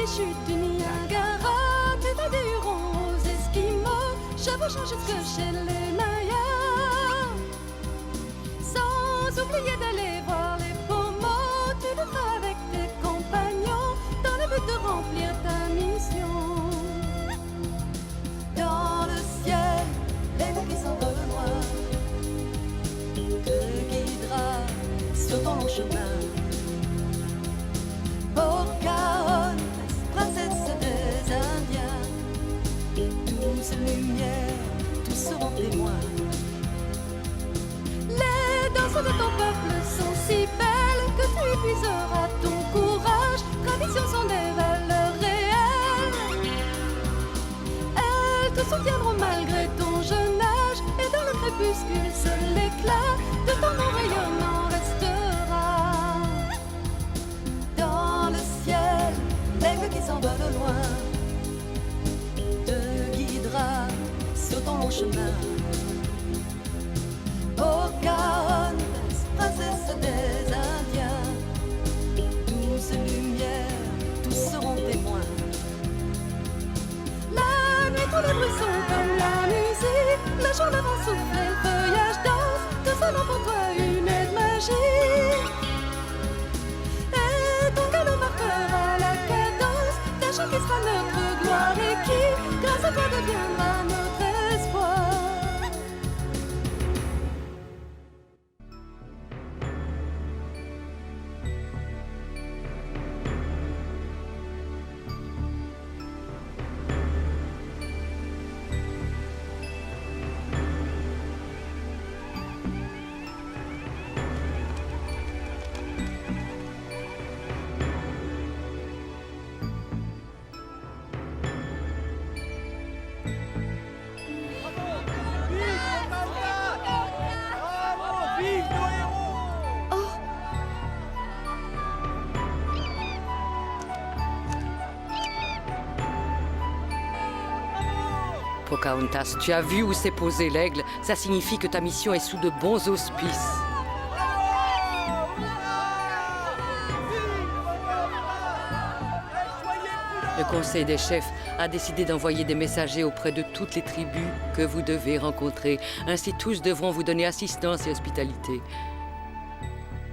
les chutes du Niagara, t'es des Hurons aux Esquimaux, chevauchant jusque chez les Mayas. Sans oublier d'aller voir les Pomos, tu voudras avec tes compagnons dans le but de remplir ta mission. Dans le ciel, l'aigle qui s'envole loin te guidera sur ton long chemin. Pocahontas, princesse des Indiens, douce lumière, tous seront témoins. Les danses de ton peuple sont si belles que tu épuiseras ton courage. Traditions sont des valeurs réelles. Elles te soutiendront malgré ton jeune âge, et dans le crépuscule seul l'éclat de ton nom rayonnant restera. Dans le ciel, l'aigle qui s'envole au loin te guidera sur ton long chemin. Pocahontas, princesse des Indiens, douce lumière, tous seront témoins. La nuit, tous les bruits sont comme la musique. Le jour, le vent souffle et le feuillage danse. Tout sonne pour toi une aide magique. Et ton calme marquera la cadence d'un chant qui sera notre gloire et qui, grâce à toi, deviendra notre espoir. Pocahontas, tu as vu où s'est posé l'aigle? Ça signifie que ta mission est sous de bons auspices. Le Conseil des chefs a décidé d'envoyer des messagers auprès de toutes les tribus que vous devez rencontrer. Ainsi, tous devront vous donner assistance et hospitalité.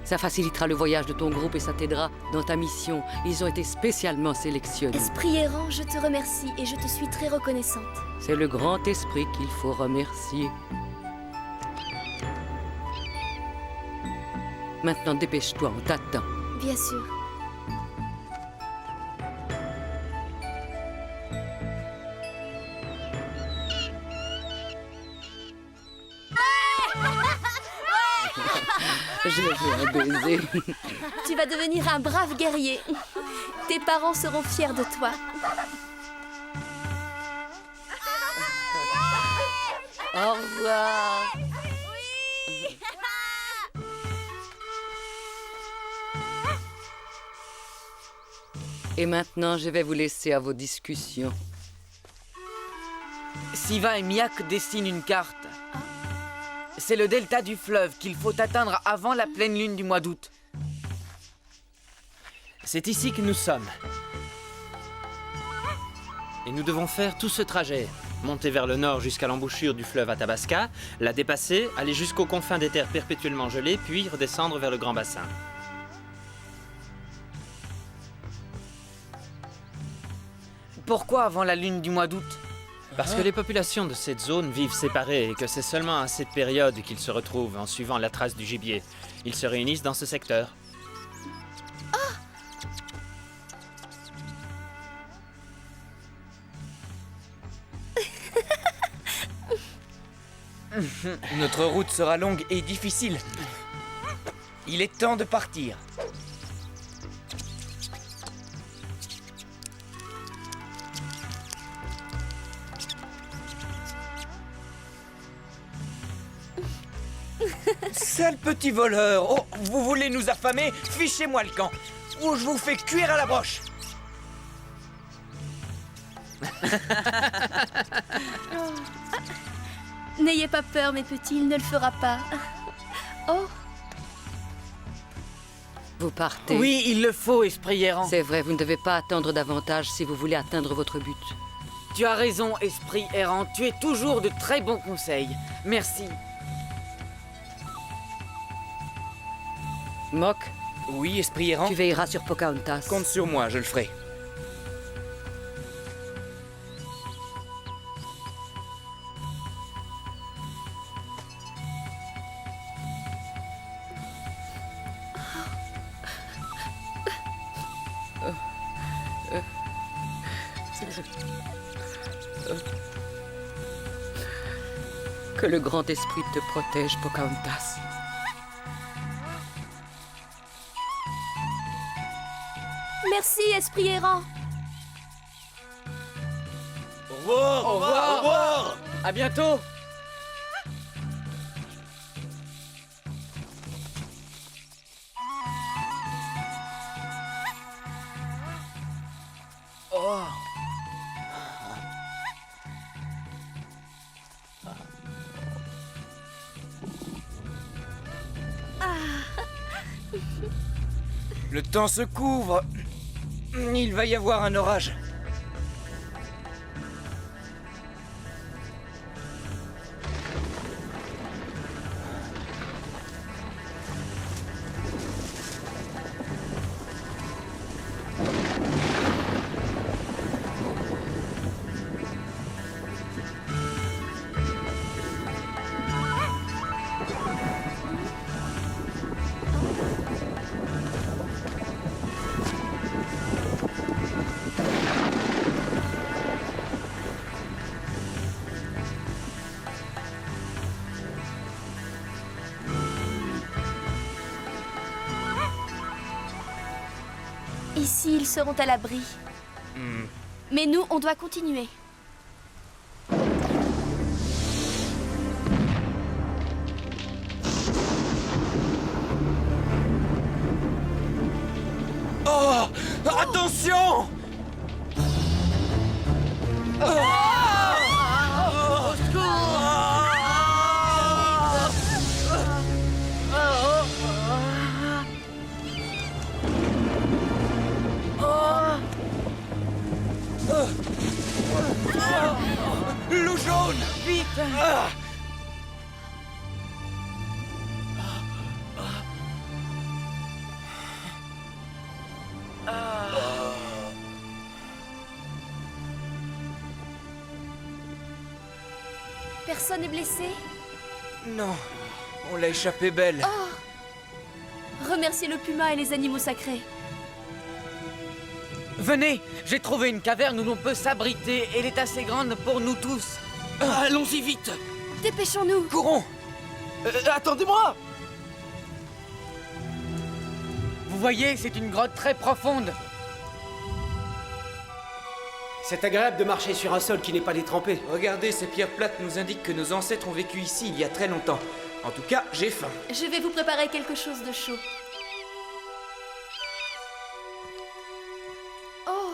Ça facilitera le voyage de ton groupe et ça t'aidera dans ta mission. Ils ont été spécialement sélectionnés. Esprit errant, je te remercie et je te suis très reconnaissante. C'est le grand esprit qu'il faut remercier. Maintenant, dépêche-toi, on t'attend. Bien sûr. Je veux un baiser. Tu vas devenir un brave guerrier. Tes parents seront fiers de toi. Au revoir. Et maintenant, je vais vous laisser à vos discussions. Siva et Miak dessinent une carte. C'est le delta du fleuve qu'il faut atteindre avant la pleine lune du mois d'août. C'est ici que nous sommes. Et nous devons faire tout ce trajet. Monter vers le nord jusqu'à l'embouchure du fleuve Athabasca, la dépasser, aller jusqu'aux confins des terres perpétuellement gelées, puis redescendre vers le grand bassin. Pourquoi avant la lune du mois d'août ? Parce que les populations de cette zone vivent séparées et que c'est seulement à cette période qu'ils se retrouvent en suivant la trace du gibier. Ils se réunissent dans ce secteur. Notre route sera longue et difficile. Il est temps de partir. Sale petit voleur! Oh, vous voulez nous affamer? Fichez-moi le camp! Ou je vous fais cuire à la broche! N'ayez pas peur, mes petits, il ne le fera pas. Oh, Vous partez. Oui, il le faut, esprit errant. C'est vrai, vous ne devez pas attendre davantage si vous voulez atteindre votre but. Tu as raison, esprit errant. Tu es toujours de très bons conseils. Merci. Mock, Oui, esprit errant. tu veilleras sur Pocahontas. Compte sur moi, je le ferai. Que le grand esprit te protège, Pocahontas. Merci, esprit errant. Au revoir. Au revoir. Au revoir. À bientôt. Oh. Le temps se couvre. Il va y avoir un orage. Ici, ils seront à l'abri. Mais nous, on doit continuer. Oh! Attention! Au secours! Loup jaune! Vite! Personne n'est blessé? Non, on l'a échappé belle. Remerciez le puma et les animaux sacrés. Venez, j'ai trouvé une caverne où l'on peut s'abriter. Elle est assez grande pour nous tous. Allons-y vite! Dépêchons-nous! Courons! Attendez-moi! Vous voyez, c'est une grotte très profonde. C'est agréable de marcher sur un sol qui n'est pas détrempé. Regardez, ces pierres plates nous indiquent que nos ancêtres ont vécu ici il y a très longtemps. En tout cas, j'ai faim. Je vais vous préparer quelque chose de chaud. Oh,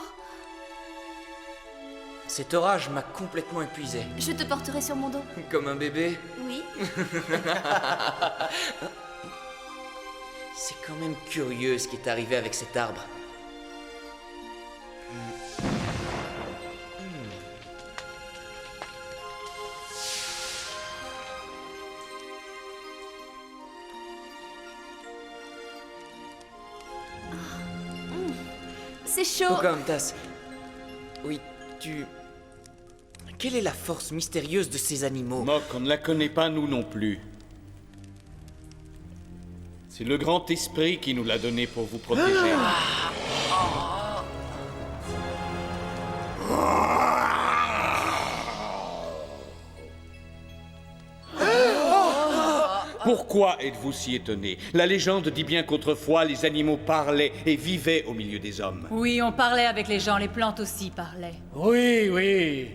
Cet orage m'a complètement épuisé. je te porterai sur mon dos. Comme un bébé. Oui. C'est quand même curieux ce qui est arrivé avec cet arbre. C'est chaud. Pocahontas. Oui, tu... Quelle est la force mystérieuse de ces animaux? Mock, on ne la connaît pas, nous non plus. C'est le grand esprit qui nous l'a donné pour vous protéger. Pourquoi êtes-vous si étonné? La légende dit bien qu'autrefois, les animaux parlaient et vivaient au milieu des hommes. Oui, on parlait avec les gens, les plantes aussi parlaient. Oui, oui.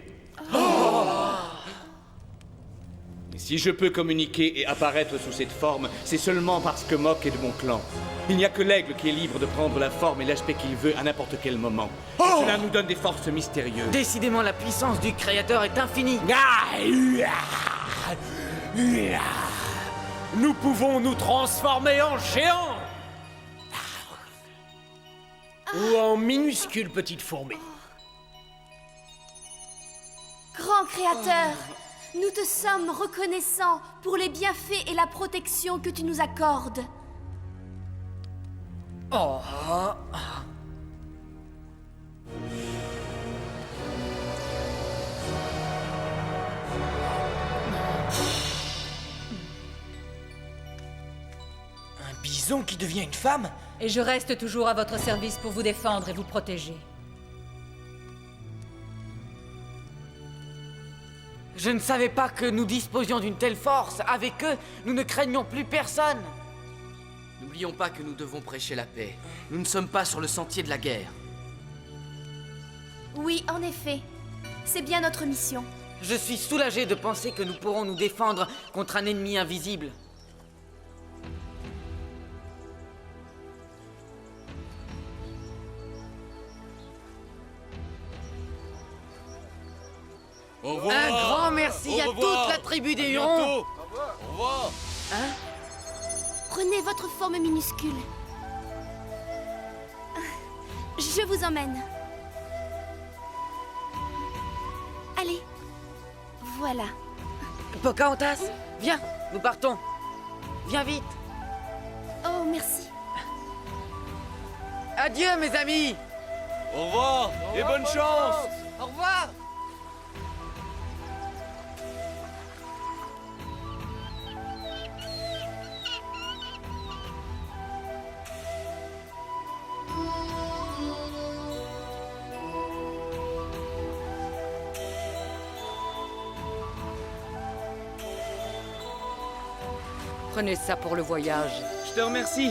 Et si je peux communiquer et apparaître sous cette forme, c'est seulement parce que Mock est de mon clan. Il n'y a que l'aigle qui est libre de prendre la forme et l'aspect qu'il veut à n'importe quel moment. Et cela nous donne des forces mystérieuses. Décidément, la puissance du Créateur est infinie. Nous pouvons nous transformer en géants. Ou en minuscule petite fourmi. Grand Créateur, nous te sommes reconnaissants pour les bienfaits et la protection que tu nous accordes. Oh. Un bison qui devient une femme? Et je reste toujours à votre service pour vous défendre et vous protéger. Je ne savais pas que nous disposions d'une telle force. Avec eux, nous ne craignons plus personne. N'oublions pas que nous devons prêcher la paix. Nous ne sommes pas sur le sentier de la guerre. Oui, en effet. C'est bien notre mission. Je suis soulagé de penser que nous pourrons nous défendre contre un ennemi invisible. Un grand merci à toute la tribu des Hurons. Prenez votre forme minuscule. Je vous emmène. Allez. Voilà. Pocahontas, viens, nous partons. Viens vite. Oh, merci. Adieu, mes amis. Au revoir et bonne chance. Au revoir. Prenez ça pour le voyage. Je te remercie.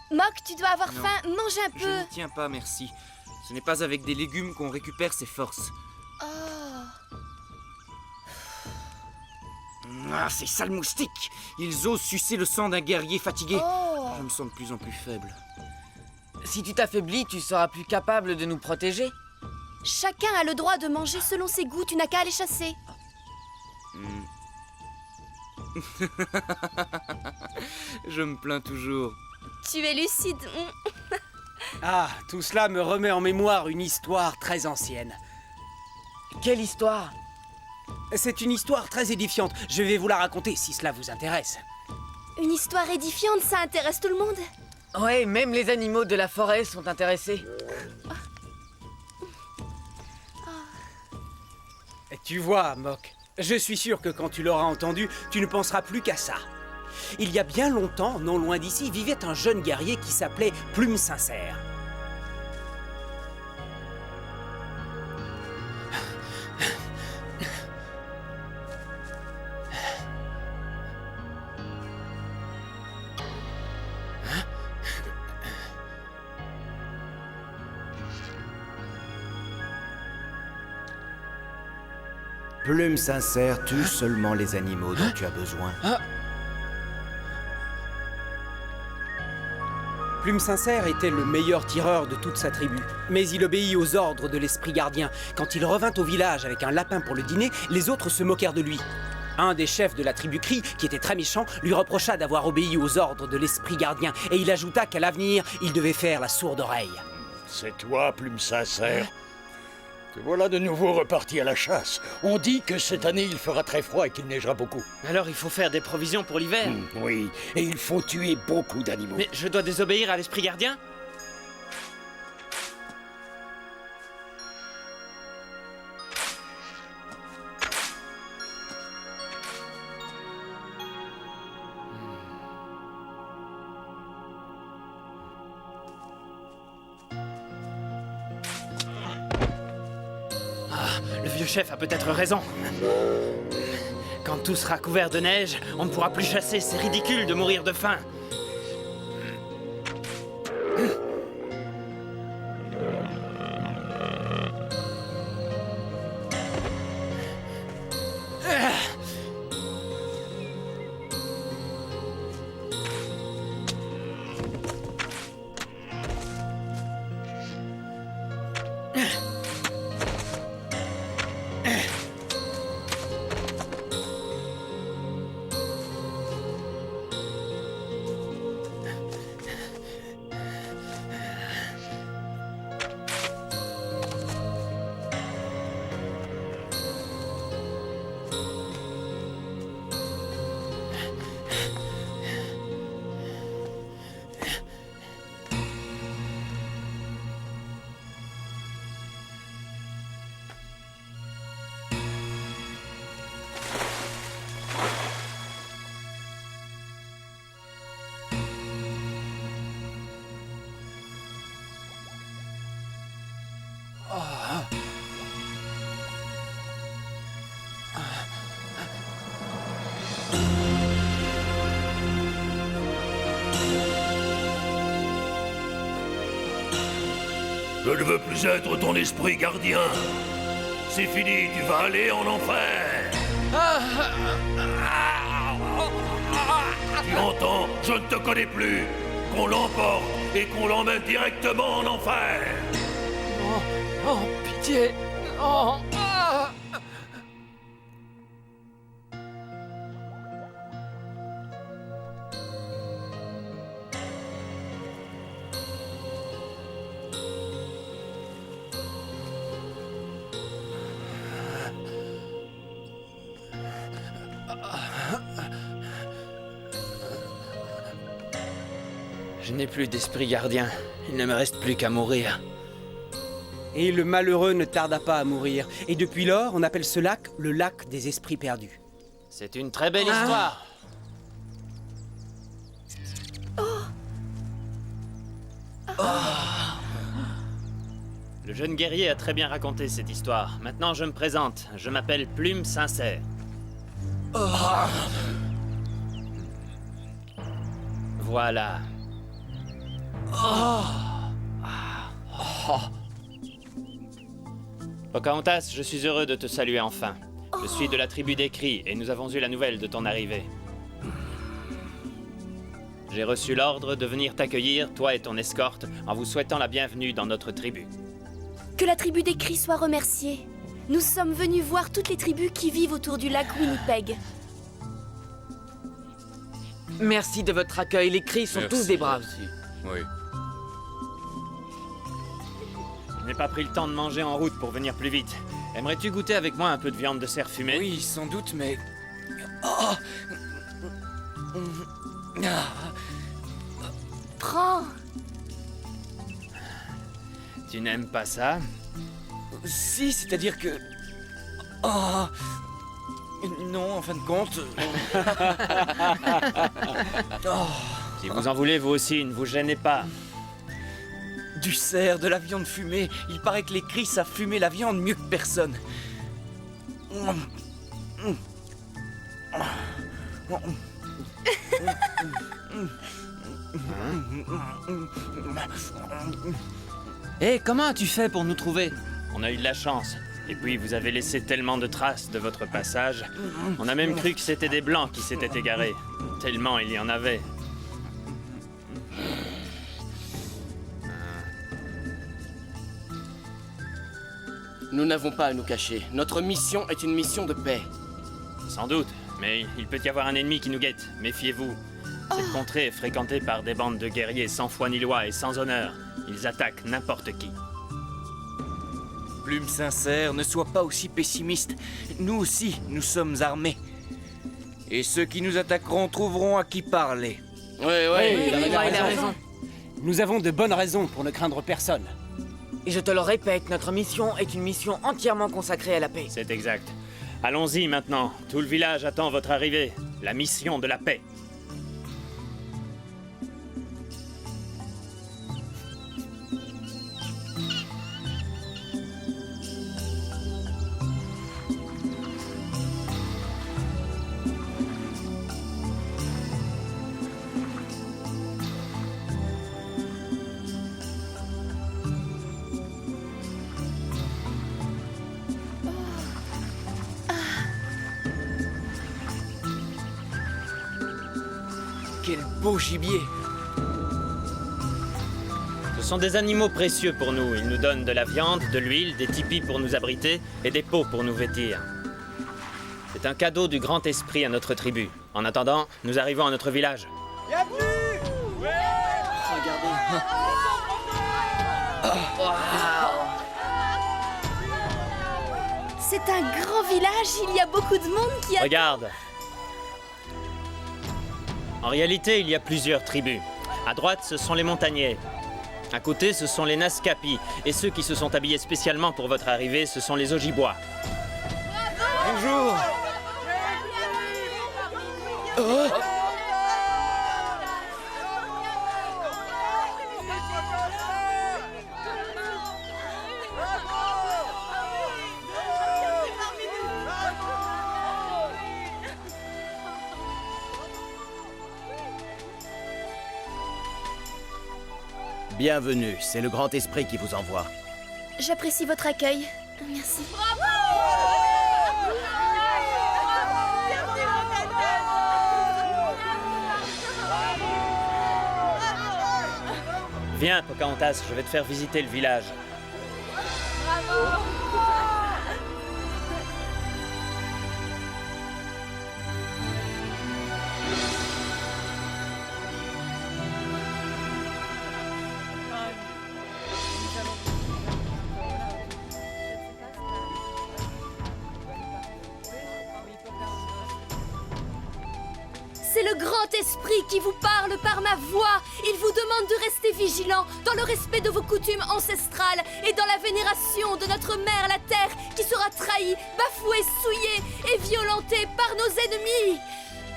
Mock, tu dois avoir Non. faim. Mange un Je peu. n'y tiens pas, merci. Ce n'est pas avec des légumes qu'on récupère ses forces. Oh. Ah, ces sales moustiques! Ils osent sucer le sang d'un guerrier fatigué. Oh. Je me sens de plus en plus faible. Si tu t'affaiblis, tu seras plus capable de nous protéger. Chacun a le droit de manger selon ses goûts. Tu n'as qu'à les chasser. Je me plains toujours. Tu es lucide. Ah, tout cela me remet en mémoire une histoire très ancienne. Quelle histoire? C'est une histoire très édifiante. Je vais vous la raconter si cela vous intéresse. Une histoire édifiante, ça intéresse tout le monde. Ouais, même les animaux de la forêt sont intéressés. Tu vois, Mock, je suis sûr que quand tu l'auras entendu, tu ne penseras plus qu'à ça. Il y a bien longtemps, non loin d'ici, vivait un jeune guerrier qui s'appelait Plume Sincère. Plume Sincère tue seulement les animaux dont tu as besoin. Plume Sincère était le meilleur tireur de toute sa tribu. Mais il obéit aux ordres de l'Esprit Gardien. Quand il revint au village avec un lapin pour le dîner, les autres se moquèrent de lui. Un des chefs de la tribu Cri, qui était très méchant, lui reprocha d'avoir obéi aux ordres de l'Esprit Gardien. Et il ajouta qu'à l'avenir, il devait faire la sourde oreille. C'est toi, Plume Sincère. Te voilà de nouveau reparti à la chasse. On dit que cette année il fera très froid et qu'il neigera beaucoup. Alors il faut faire des provisions pour l'hiver. Oui, et il faut tuer beaucoup d'animaux. Mais je dois désobéir à l'Esprit Gardien? Le vieux chef a peut-être raison. Quand tout sera couvert de neige, on ne pourra plus chasser. C'est ridicule de mourir de faim. Je ne veux plus être ton esprit gardien. C'est fini, tu vas aller en enfer. Tu entends? Je ne te connais plus. Qu'on l'emporte et qu'on l'emmène directement en enfer. Oh, oh, pitié. Oh, ah. Je n'ai plus d'esprit gardien. Il ne me reste plus qu'à mourir. Et le malheureux ne tarda pas à mourir. Et depuis lors, on appelle ce lac le lac des esprits perdus. C'est une très belle histoire. Le jeune guerrier a très bien raconté cette histoire. Maintenant, je me présente. Je m'appelle Plume Sincère. Voilà. Pocahontas, je suis heureux de te saluer enfin. Je suis de la tribu des Cris et nous avons eu la nouvelle de ton arrivée. J'ai reçu l'ordre de venir t'accueillir, toi et ton escorte, en vous souhaitant la bienvenue dans notre tribu. Que la tribu des Cris soit remerciée. Nous sommes venus voir toutes les tribus qui vivent autour du lac Winnipeg. Merci de votre accueil. Les Cris sont tous des braves. Oui. Je n'ai pas pris le temps de manger en route pour venir plus vite. Aimerais-tu goûter avec moi un peu de viande de cerf fumée? Oui, sans doute, mais... Prends. Tu n'aimes pas ça? Si, c'est-à-dire que... Oh... Non, en fin de compte... Si vous en voulez, vous aussi, ne vous gênez pas. Du cerf, de la viande fumée. Il paraît que les Cris savent fumer la viande mieux que personne. Hé, comment as-tu fait pour nous trouver? On a eu de la chance. Et puis, vous avez laissé tellement de traces de votre passage. On a même cru que c'était des Blancs qui s'étaient égarés. Tellement il y en avait. Nous n'avons pas à nous cacher. Notre mission est une mission de paix. Sans doute, mais il peut y avoir un ennemi qui nous guette. Méfiez-vous. Cette contrée est fréquentée par des bandes de guerriers sans foi ni loi et sans honneur. Ils attaquent n'importe qui. Plume Sincère, ne sois pas aussi pessimiste. Nous aussi, nous sommes armés. Et ceux qui nous attaqueront trouveront à qui parler. Oui, il a raison. Nous avons de bonnes raisons pour ne craindre personne. Et je te le répète, notre mission est une mission entièrement consacrée à la paix. C'est exact. Allons-y maintenant. Tout le village attend votre arrivée. La mission de la paix. Quel beau gibier! Ce sont des animaux précieux pour nous. Ils nous donnent de la viande, de l'huile, des tipis pour nous abriter et des peaux pour nous vêtir. C'est un cadeau du Grand Esprit à notre tribu. En attendant, nous arrivons à notre village. C'est un grand village, il y a beaucoup de monde qui a... Regarde. En réalité, il y a plusieurs tribus. À droite, ce sont les montagnais. À côté, ce sont les Naskapi. Et ceux qui se sont habillés spécialement pour votre arrivée, ce sont les Ojibwa. Bonjour! Oh. Bienvenue, c'est le Grand Esprit qui vous envoie. J'apprécie votre accueil. Merci. Viens, Pocahontas, je vais te faire visiter le village. C'est le Grand Esprit qui vous parle par ma voix. Il vous demande de rester vigilant dans le respect de vos coutumes ancestrales et dans la vénération de notre mère la Terre qui sera trahie, bafouée, souillée et violentée par nos ennemis.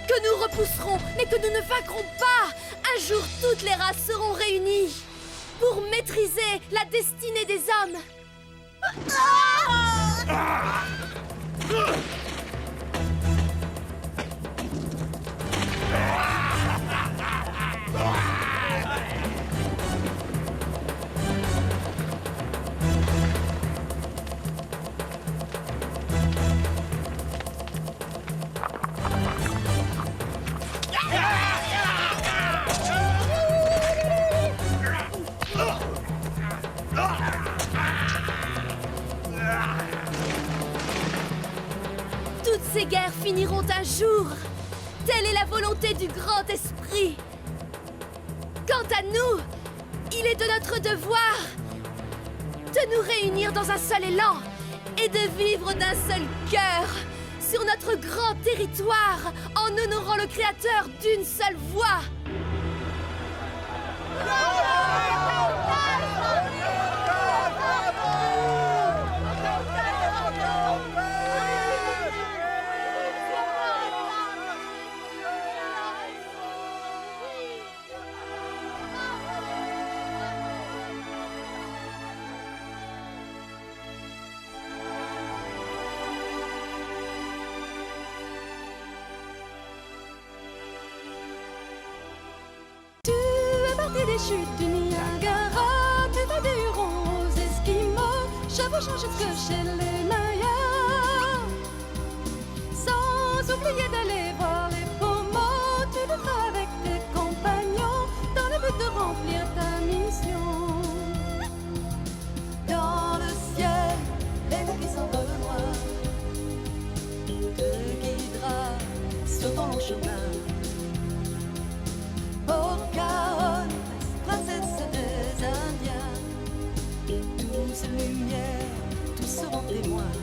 Que nous repousserons, mais que nous ne vaincrons pas. Un jour, toutes les races seront réunies pour maîtriser la destinée des hommes. Toutes ces guerres finiront un jour. Telle est la volonté du Grand Esprit. Quant à nous, il est de notre devoir de nous réunir dans un seul élan et de vivre d'un seul cœur sur notre grand territoire en honorant le Créateur d'une seule voix. Des chutes du Niagara, tu vas des Hurons aux Esquimaux, chevauchant jusque chez les Mayas. Sans oublier d'aller voir les Pomos, tu le feras avec tes compagnons, dans le but de remplir ta mission. Dans le ciel, l'aigle qui s'envole loin te guidera sur ton long chemin. Pocahontas, princesse des Indiens, tous lumière, tous seront témoins.